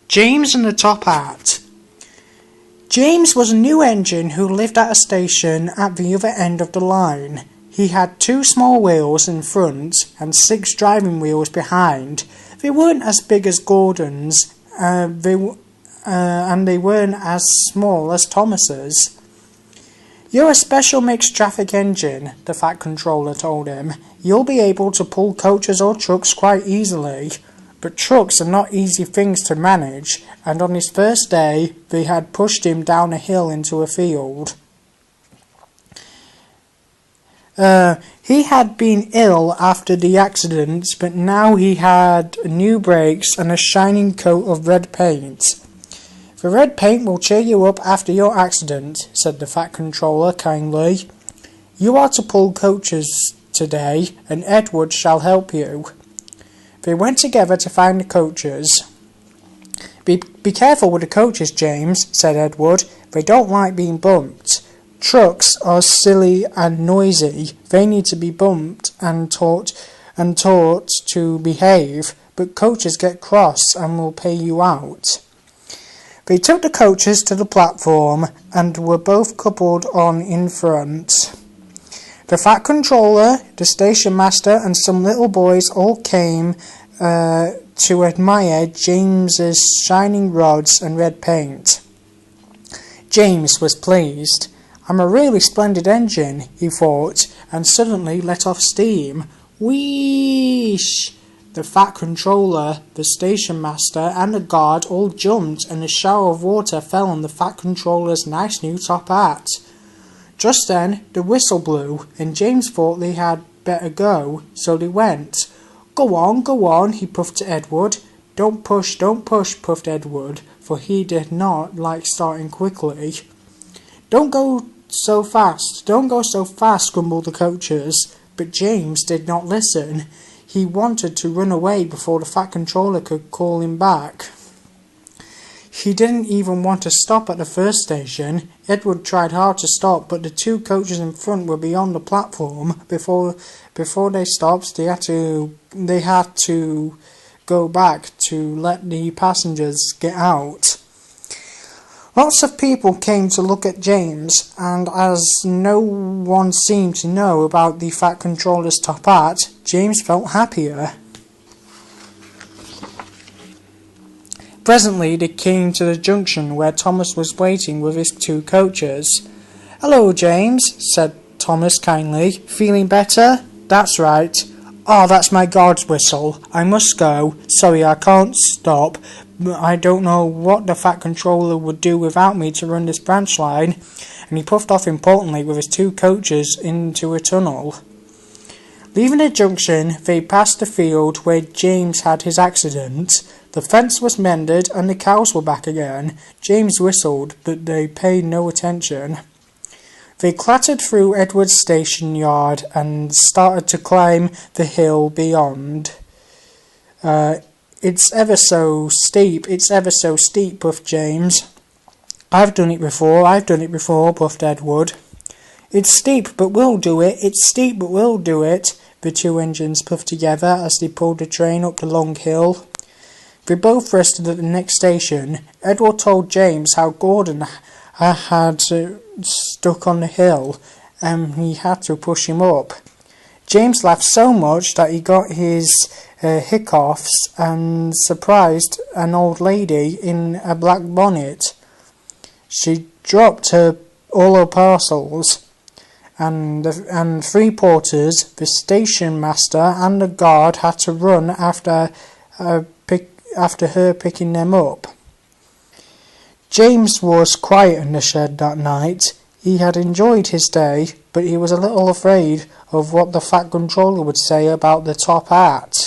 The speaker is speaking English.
James and the Top Hat. James was a new engine who lived at a station at the other end of the line. He had 2 small wheels in front and 6 driving wheels behind. They weren't as big as Gordon's, and they weren't as small as Thomas's. "You're a special mixed traffic engine," the Fat Controller told him. "You'll be able to pull coaches or trucks quite easily. But trucks are not easy things to manage, and on his first day they had pushed him down a hill into a field. He had been ill after the accident, but now he had new brakes and a shining coat of red paint. "The red paint will cheer you up after your accident," said the Fat Controller kindly. "You are to pull coaches today, and Edward shall help you." They went together to find the coaches. Be careful with the coaches, James," said Edward. "They don't like being bumped. Trucks are silly and noisy. They need to be bumped and taught to behave, but coaches get cross and will pay you out." They took the coaches to the platform and were both coupled on in front. The Fat Controller, the station master, and some little boys all came to admire James's shining rods and red paint. James was pleased. "I'm a really splendid engine," he thought, and suddenly let off steam. Wheesh! The Fat Controller, the station master, and the guard all jumped, and a shower of water fell on the Fat Controller's nice new top hat. Just then the whistle blew, and James thought they had better go, so they went. Go on, he puffed to Edward. Don't push, puffed Edward, for he did not like starting quickly. Don't go so fast, grumbled the coaches, but James did not listen. He wanted to run away before the Fat Controller could call him back. He didn't even want to stop at the first station. Edward tried hard to stop, but the 2 coaches in front were beyond the platform. Before they stopped, they had to go back to let the passengers get out. Lots of people came to look at James, and as no one seemed to know about the Fat Controller's top hat, James felt happier. Presently they came to the junction where Thomas was waiting with his 2 coaches. "Hello, James," said Thomas kindly. "Feeling better?" "That's right." "Oh, that's my guard's whistle. I must go. Sorry, I can't stop. I don't know what the Fat Controller would do without me to run this branch line." And he puffed off importantly with his 2 coaches into a tunnel. Leaving the junction, they passed the field where James had his accident. The fence was mended and the cows were back again. James whistled, but they paid no attention. They clattered through Edward's station yard and started to climb the hill beyond. It's ever so steep, puffed James. I've done it before, puffed Edward. It's steep, but we'll do it. The 2 engines puffed together as they pulled the train up the long hill. They both rested at the next station. Edward told James how Gordon had stuck on the hill, and he had to push him up. James laughed so much that he got his hiccups and surprised an old lady in a black bonnet. She dropped all her parcels, and 3 porters, the station master, and the guard had to run after her picking them up. James was quiet in the shed that night. He had enjoyed his day, but he was a little afraid of what the Fat Controller would say about the top hat.